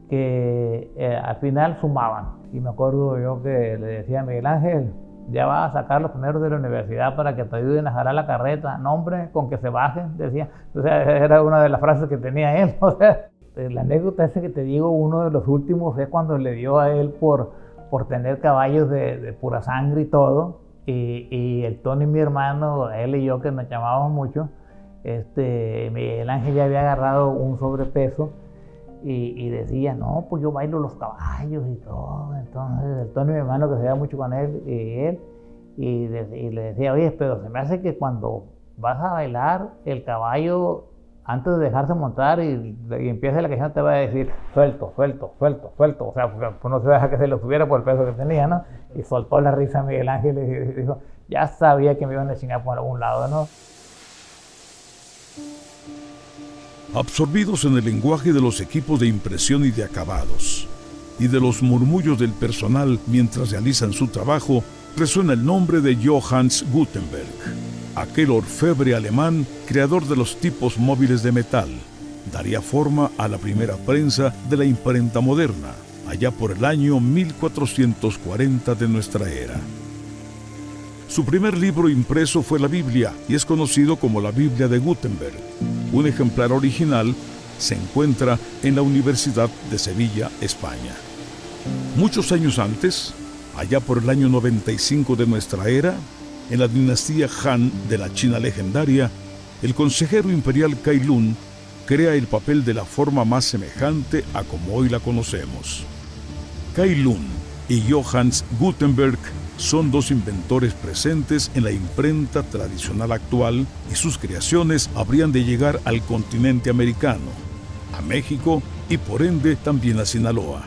que al final sumaban. Y me acuerdo yo que le decía a Miguel Ángel, ya vas a sacar los primeros de la universidad para que te ayuden a jalar la carreta. No, hombre, con que se bajen, decía. O sea, era una de las frases que tenía él. O sea, la anécdota esa que te digo, uno de los últimos, es cuando le dio a él por tener caballos de pura sangre y todo. Y el Tony, mi hermano, él y yo, que nos llamábamos mucho, Miguel Ángel ya había agarrado un sobrepeso y decía, no, pues yo bailo los caballos y todo. Entonces el Tony, mi hermano, que se veía mucho con él, y le decía, oye, pero se me hace que cuando vas a bailar, el caballo, antes de dejarse montar y empieza la canción, te va a decir, suelto, suelto, suelto, suelto. O sea, pues no se deja que se lo subiera por el peso que tenía, ¿no? Y soltó la risa Miguel Ángel y dijo, ya sabía que me iban a chingar por algún lado, ¿no? Absorbidos en el lenguaje de los equipos de impresión y de acabados, y de los murmullos del personal mientras realizan su trabajo, resuena el nombre de Johannes Gutenberg, aquel orfebre alemán, creador de los tipos móviles de metal. Daría forma a la primera prensa de la imprenta moderna, allá por el año 1440 de nuestra era. Su primer libro impreso fue la Biblia y es conocido como la Biblia de Gutenberg. Un ejemplar original se encuentra en la Universidad de Sevilla, España. Muchos años antes, allá por el año 95 de nuestra era, en la dinastía Han de la China legendaria, el consejero imperial Cai Lun crea el papel de la forma más semejante a como hoy la conocemos. Cai Lun y Johannes Gutenberg son dos inventores presentes en la imprenta tradicional actual y sus creaciones habrían de llegar al continente americano, a México y por ende también a Sinaloa.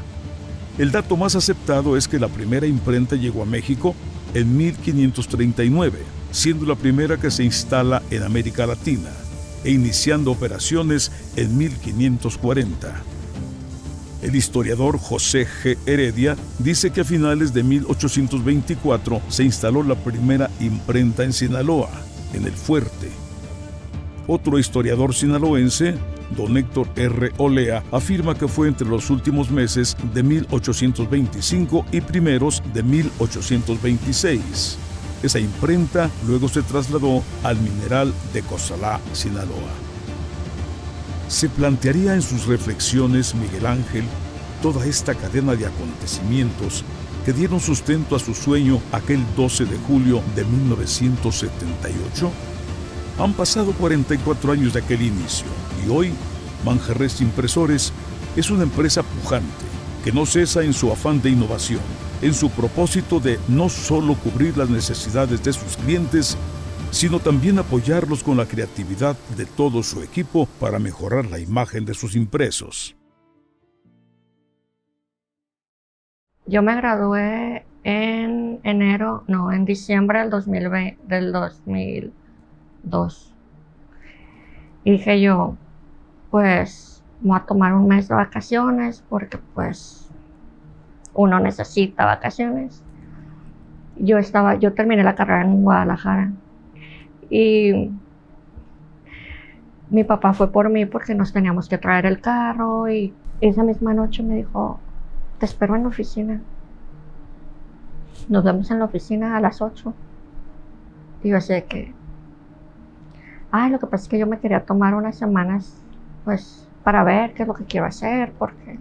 El dato más aceptado es que la primera imprenta llegó a México en 1539, siendo la primera que se instala en América Latina e iniciando operaciones en 1540. El historiador José G. Heredia dice que a finales de 1824 se instaló la primera imprenta en Sinaloa, en El Fuerte. Otro historiador sinaloense, don Héctor R. Olea, afirma que fue entre los últimos meses de 1825 y primeros de 1826. Esa imprenta luego se trasladó al mineral de Cozalá, Sinaloa. Se plantearía en sus reflexiones Miguel Ángel toda esta cadena de acontecimientos que dieron sustento a su sueño aquel 12 de julio de 1978. Han pasado 44 años de aquel inicio y hoy Manjarres Impresores es una empresa pujante que no cesa en su afán de innovación, en su propósito de no solo cubrir las necesidades de sus clientes, sino también apoyarlos con la creatividad de todo su equipo para mejorar la imagen de sus impresos. Yo me gradué en diciembre del 2002. Y dije yo, pues voy a tomar un mes de vacaciones porque pues uno necesita vacaciones. Yo terminé la carrera en Guadalajara. Y mi papá fue por mí porque nos teníamos que traer el carro y esa misma noche me dijo, te espero en la oficina. Nos vemos en la oficina a las 8. Y yo sé que, lo que pasa es que yo me quería tomar unas semanas pues para ver qué es lo que quiero hacer porque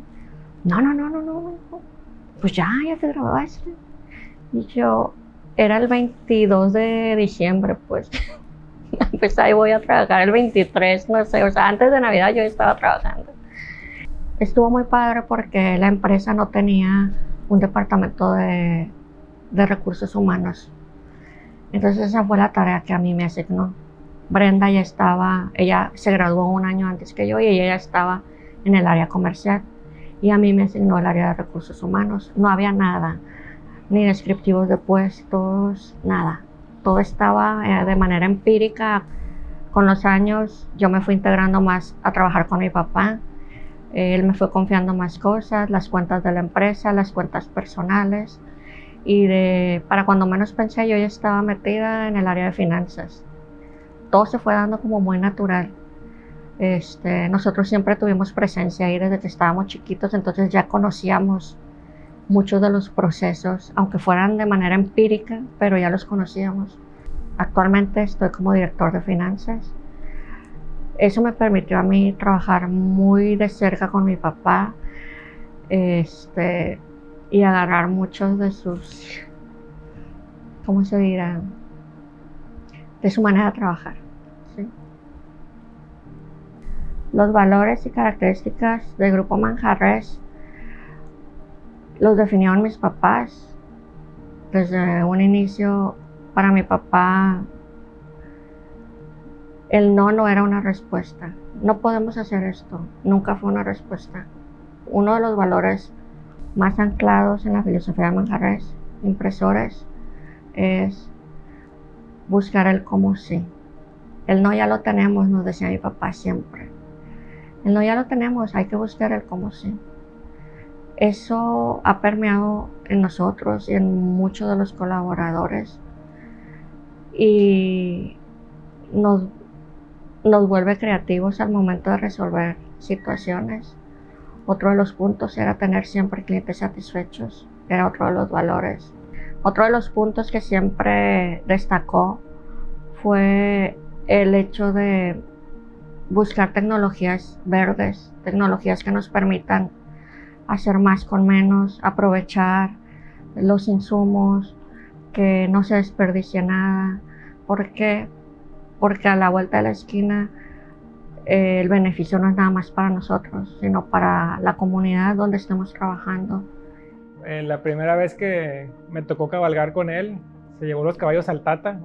no. Pues ya te graduaste. Y yo, era el 22 de diciembre, pues. Pues ahí voy a trabajar el 23, no sé, o sea, antes de Navidad yo estaba trabajando. Estuvo muy padre porque la empresa no tenía un departamento de recursos humanos. Entonces esa fue la tarea que a mí me asignó. Brenda ella se graduó un año antes que yo y ella ya estaba en el área comercial. Y a mí me asignó el área de recursos humanos. No había nada, ni descriptivos de puestos, nada. Todo estaba de manera empírica. Con los años yo me fui integrando más a trabajar con mi papá. Él me fue confiando más cosas, las cuentas de la empresa, las cuentas personales. Y para cuando menos pensé, yo ya estaba metida en el área de finanzas. Todo se fue dando como muy natural. Nosotros siempre tuvimos presencia ahí desde que estábamos chiquitos, entonces ya conocíamos muchos de los procesos, aunque fueran de manera empírica, pero ya los conocíamos. Actualmente estoy como director de finanzas. Eso me permitió a mí trabajar muy de cerca con mi papá, y agarrar muchos de sus, ¿cómo se dirá? De su manera de trabajar. ¿Sí? Los valores y características del Grupo Manjarres los definieron mis papás. Desde un inicio, para mi papá, el no era una respuesta. No podemos hacer esto. Nunca fue una respuesta. Uno de los valores más anclados en la filosofía de Manjarres Impresores es buscar el cómo sí. El no ya lo tenemos, nos decía mi papá siempre. El no ya lo tenemos, hay que buscar el cómo sí. Eso ha permeado en nosotros y en muchos de los colaboradores y nos vuelve creativos al momento de resolver situaciones. Otro de los puntos era tener siempre clientes satisfechos, era otro de los valores. Otro de los puntos que siempre destacó fue el hecho de buscar tecnologías verdes, tecnologías que nos permitan hacer más con menos, aprovechar los insumos, que no se desperdicie nada. ¿Por qué? Porque a la vuelta de la esquina el beneficio no es nada más para nosotros, sino para la comunidad donde estamos trabajando. La primera vez que me tocó cabalgar con él, se llevó los caballos al Tata,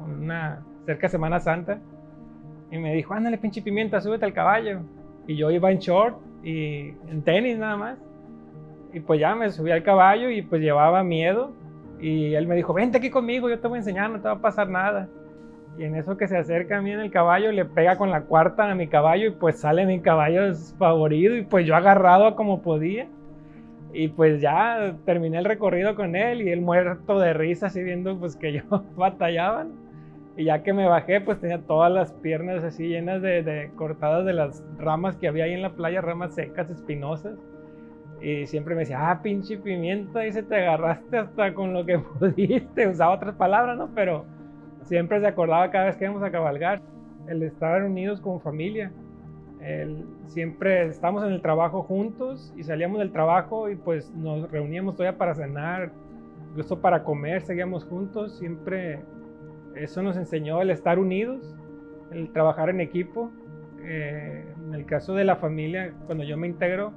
cerca de Semana Santa, y me dijo, ándale pinche pimienta, súbete al caballo. Y yo iba en short y en tenis nada más. Y pues ya me subí al caballo y pues llevaba miedo. Y él me dijo, vente aquí conmigo, yo te voy a enseñar, no te va a pasar nada. Y en eso que se acerca a mí en el caballo, le pega con la cuarta a mi caballo y pues sale mi caballo desfavorido y pues yo agarrado como podía. Y pues ya terminé el recorrido con él y él muerto de risa así viendo pues que yo batallaban. Y ya que me bajé pues tenía todas las piernas así llenas de cortadas de las ramas que había ahí en la playa, ramas secas, espinosas. Y siempre me decía, pinche pimienta, dice, te agarraste hasta con lo que pudiste. Usaba otras palabras, ¿no? Pero siempre se acordaba cada vez que íbamos a cabalgar. El estar unidos como familia. Siempre estábamos en el trabajo juntos y salíamos del trabajo y pues nos reuníamos todavía para cenar, incluso para comer, seguíamos juntos. Siempre eso nos enseñó el estar unidos, el trabajar en equipo. En el caso de la familia, cuando yo me integro,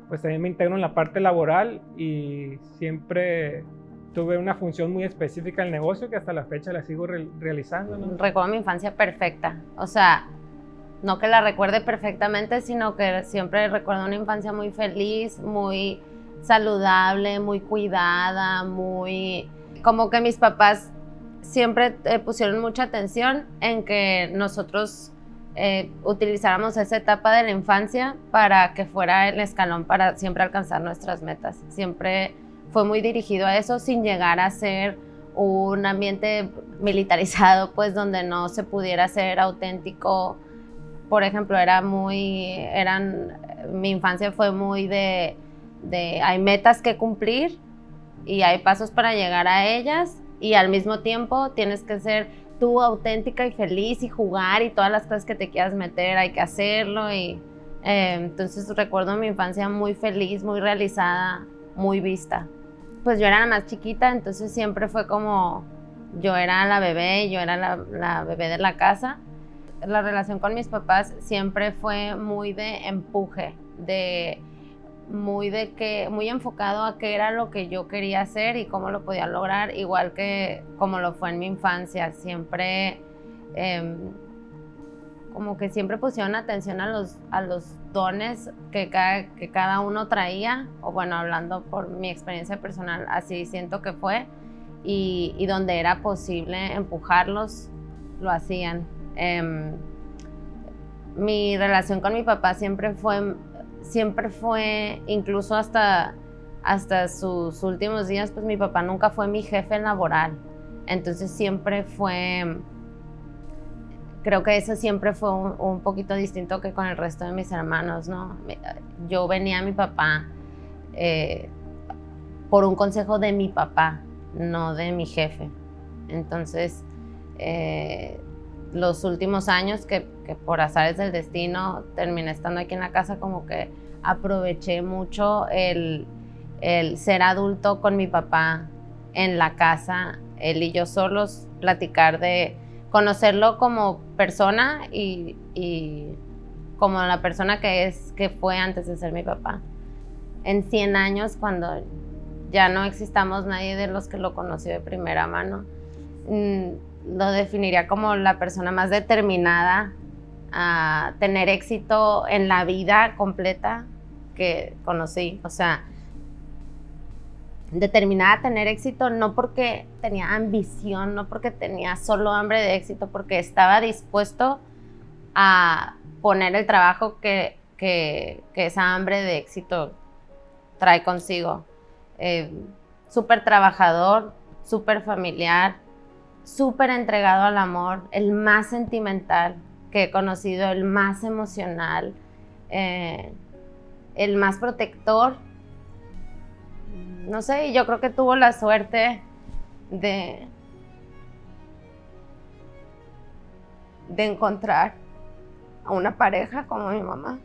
pues también me integro en la parte laboral y siempre tuve una función muy específica en el negocio que hasta la fecha la sigo realizando, ¿no? Recuerdo mi infancia perfecta, o sea, no que la recuerde perfectamente, sino que siempre recuerdo una infancia muy feliz, muy saludable, muy cuidada, muy... Como que mis papás siempre pusieron mucha atención en que nosotros utilizáramos esa etapa de la infancia para que fuera el escalón para siempre alcanzar nuestras metas. Siempre fue muy dirigido a eso sin llegar a ser un ambiente militarizado, pues donde no se pudiera ser auténtico. Por ejemplo, mi infancia fue muy de hay metas que cumplir y hay pasos para llegar a ellas y al mismo tiempo tienes que ser tú auténtica y feliz y jugar y todas las cosas que te quieras meter hay que hacerlo. Y entonces recuerdo mi infancia muy feliz, muy realizada, muy vista. Pues yo era la más chiquita, entonces siempre fue como yo era la bebé, yo era la bebé de la casa. La relación con mis papás siempre fue muy de empuje, muy enfocado a qué era lo que yo quería hacer y cómo lo podía lograr, igual que como lo fue en mi infancia. Siempre como que siempre pusieron atención a los dones que cada uno traía, o bueno, hablando por mi experiencia personal, así siento que fue, y donde era posible empujarlos, lo hacían. Mi relación con mi papá siempre fue, incluso hasta sus últimos días, pues mi papá nunca fue mi jefe laboral. Entonces siempre fue, creo que eso siempre fue un poquito distinto que con el resto de mis hermanos, ¿no? Yo venía a mi papá por un consejo de mi papá, no de mi jefe. Entonces, los últimos años que por azares del destino terminé estando aquí en la casa, como que aproveché mucho el ser adulto con mi papá en la casa, él y yo solos, platicar de conocerlo como persona y como la persona que fue antes de ser mi papá. En 100 años, cuando ya no existamos nadie de los que lo conoció de primera mano, lo definiría como la persona más determinada a tener éxito en la vida completa que conocí. O sea, determinada a tener éxito no porque tenía ambición, no porque tenía solo hambre de éxito, porque estaba dispuesto a poner el trabajo que esa hambre de éxito trae consigo. Súper trabajador, súper familiar, súper entregado al amor, el más sentimental que he conocido, el más emocional, el más protector. No sé, yo creo que tuvo la suerte de encontrar a una pareja como mi mamá,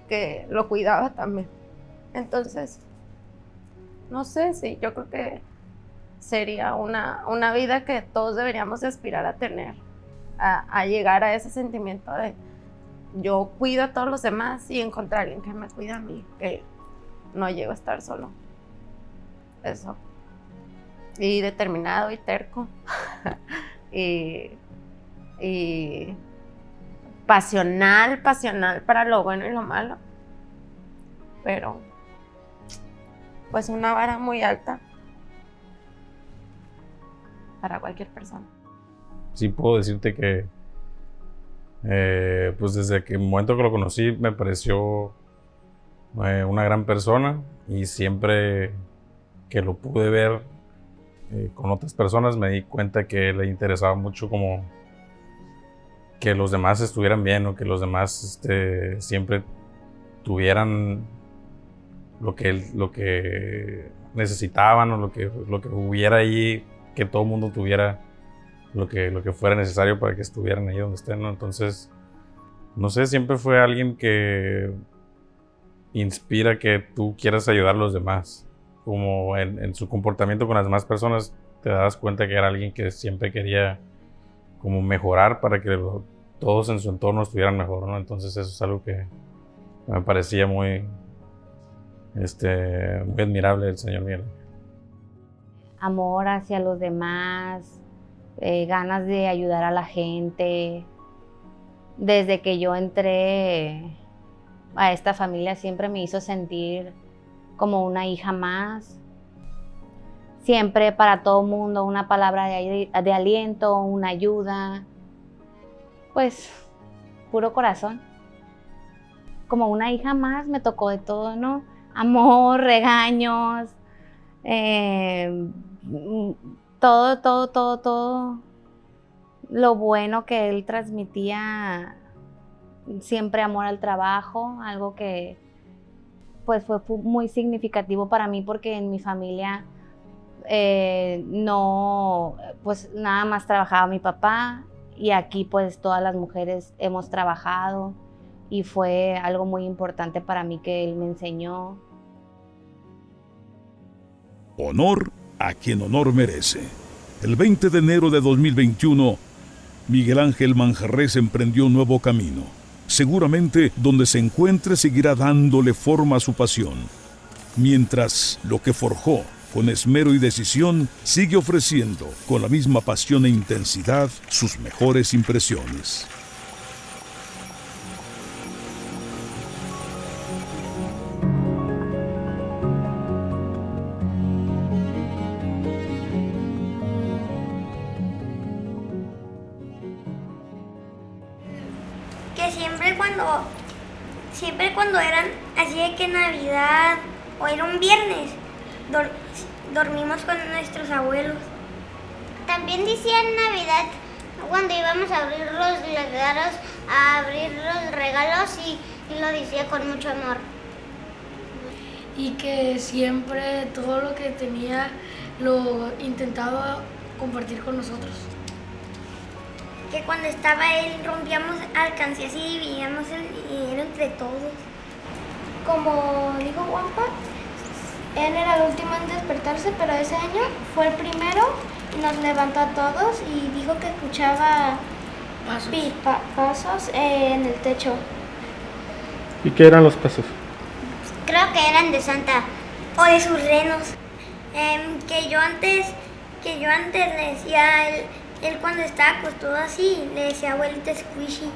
que lo cuidaba también. Entonces, no sé, sí, yo creo que sería una vida que todos deberíamos aspirar a tener, a llegar a ese sentimiento de yo cuido a todos los demás y encontrar a alguien que me cuida a mí, que no llego a estar solo. Eso. Y determinado y terco. y pasional para lo bueno y lo malo. Pero pues una vara muy alta para cualquier persona. Sí puedo decirte que pues desde el momento que lo conocí me pareció una gran persona, y siempre que lo pude ver con otras personas me di cuenta que le interesaba mucho como que los demás estuvieran bien, o que los demás siempre tuvieran lo que necesitaban, o lo que hubiera ahí, que todo el mundo tuviera lo que fuera necesario para que estuvieran ahí donde estén, ¿no? Entonces, no sé, siempre fue alguien que inspira que tú quieras ayudar a los demás. Como en su comportamiento con las demás personas te das cuenta que era alguien que siempre quería como mejorar para que todos en su entorno estuvieran mejor, ¿no? Entonces eso es algo que me parecía muy admirable del señor Miguel. Amor hacia los demás, ganas de ayudar a la gente. Desde que yo entré a esta familia siempre me hizo sentir como una hija más. Siempre para todo mundo una palabra de aliento, una ayuda. Pues, puro corazón. Como una hija más me tocó de todo, ¿no? Amor, regaños, todo lo bueno que él transmitía. Siempre amor al trabajo, algo que pues fue muy significativo para mí, porque en mi familia no, pues nada más trabajaba mi papá, y aquí pues todas las mujeres hemos trabajado, y fue algo muy importante para mí que él me enseñó. Honor a quien honor merece. El 20 de enero de 2021, Miguel Ángel Manjarrés emprendió un nuevo camino. Seguramente donde se encuentre seguirá dándole forma a su pasión, mientras lo que forjó con esmero y decisión sigue ofreciendo con la misma pasión e intensidad sus mejores impresiones. Que siempre cuando eran así de que Navidad o era un viernes, dormimos con nuestros abuelos. También decían Navidad cuando íbamos a abrir los regalos y lo decía con mucho amor. y que siempre todo lo que tenía lo intentaba compartir con nosotros. Que cuando estaba él rompíamos alcancías y dividíamos el dinero entre todos. Como dijo Juanpa, él era el último en despertarse, pero ese año fue el primero y nos levantó a todos y dijo que escuchaba pasos en el techo. ¿Y qué eran los pasos? Creo que eran de Santa o de sus renos. Que yo antes le decía a él cuando estaba acostado así, le decía abuelita Squishy.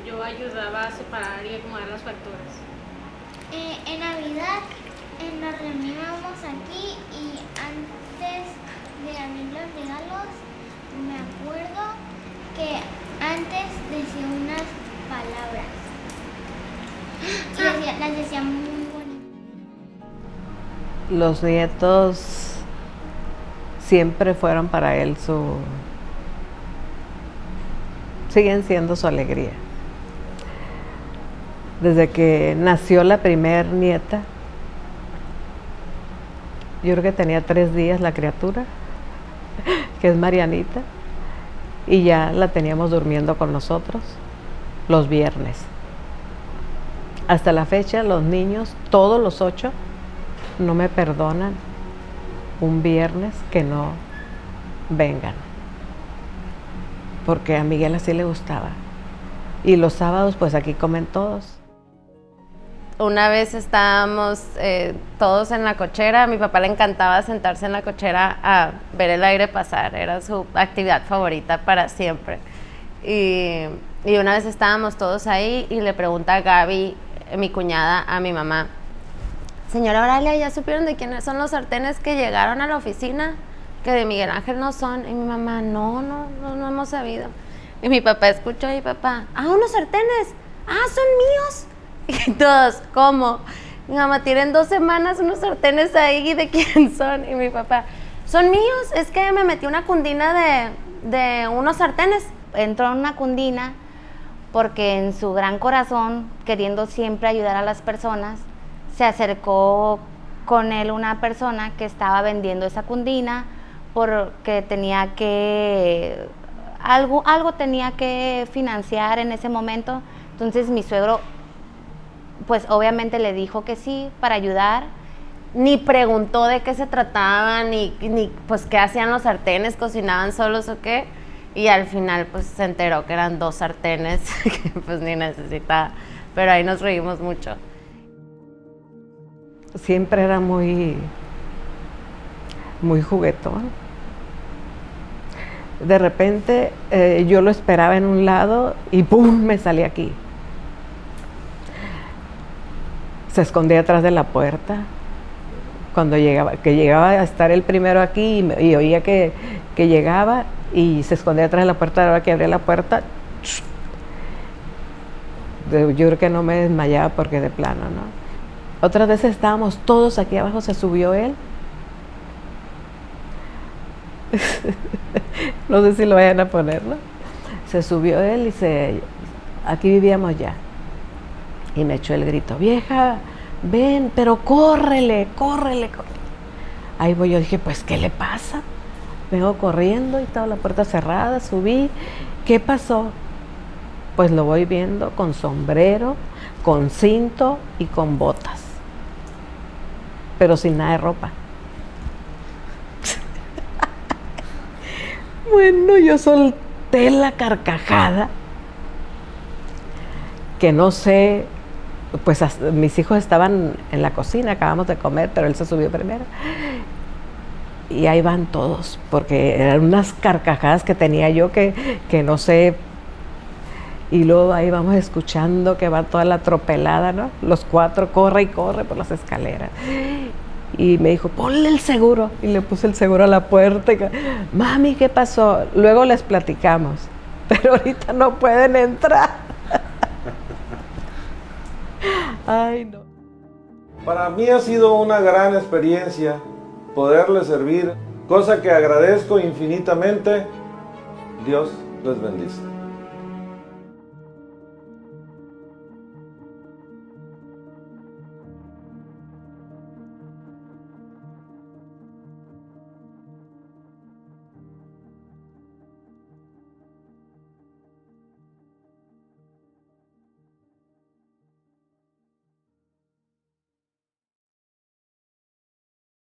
Yo ayudaba a separar y acomodar las facturas. En Navidad nos reuníamos aquí y antes de abrir los regalos me acuerdo que antes decía unas palabras y las decía muy bonitas. Los nietos siempre fueron para él siguen siendo su alegría. Desde que nació la primer nieta, yo creo que tenía 3 días la criatura, que es Marianita, y ya la teníamos durmiendo con nosotros los viernes. Hasta la fecha, los niños, todos los 8, no me perdonan un viernes que no vengan, porque a Miguel así le gustaba. Y los sábados, pues aquí comen todos. Una vez estábamos todos en la cochera, a mi papá le encantaba sentarse en la cochera a ver el aire pasar, era su actividad favorita para siempre. Y una vez estábamos todos ahí y le pregunta a Gaby, mi cuñada, a mi mamá: señora Oralia, ¿ya supieron de quiénes son los sartenes que llegaron a la oficina? Que de Miguel Ángel no son. Y mi mamá: no hemos sabido. Y mi papá escuchó y mi papá: unos sartenes, son míos. Y todos: ¿cómo? Mi mamá: tienen 2 semanas unos sartenes ahí, ¿de quién son? Y mi papá: son míos, es que me metí una cundina de unos sartenes. Entró en una cundina porque en su gran corazón, queriendo siempre ayudar a las personas, se acercó con él una persona que estaba vendiendo esa cundina porque tenía que algo tenía que financiar en ese momento. Entonces mi suegro pues obviamente le dijo que sí para ayudar, ni preguntó de qué se trataba, ni pues qué hacían los sartenes, cocinaban solos o qué, y al final pues se enteró que eran 2 sartenes que pues ni necesitaba, pero ahí nos reímos mucho. Siempre era muy juguetón. De repente yo lo esperaba en un lado y ¡pum!, me salía aquí. Se escondía atrás de la puerta. Cuando llegaba a estar el primero aquí y oía que llegaba, y se escondía atrás de la puerta. Ahora que abría la puerta, yo creo que no me desmayaba porque de plano, ¿no? Otras veces estábamos todos aquí abajo, se subió él. No sé si lo vayan a poner, ¿no? Se subió él y aquí vivíamos ya. Y me echó el grito: vieja, ven, pero córrele. Ahí voy, yo dije: pues, ¿qué le pasa? Vengo corriendo y estaba la puerta cerrada, subí. ¿Qué pasó? Pues lo voy viendo con sombrero, con cinto y con botas, pero sin nada de ropa. Bueno, yo solté la carcajada, que no sé, pues mis hijos estaban en la cocina, acabamos de comer, pero él se subió primero. Y ahí van todos, porque eran unas carcajadas que tenía yo que no sé. Y luego ahí vamos escuchando que va toda la tropelada, ¿no? Los 4, corre y corre por las escaleras. Y me dijo: ponle el seguro. Y le puse el seguro a la puerta. Mami, ¿qué pasó? Luego les platicamos, pero ahorita no pueden entrar. Ay, no. Para mí ha sido una gran experiencia poderles servir, cosa que agradezco infinitamente. Dios les bendice.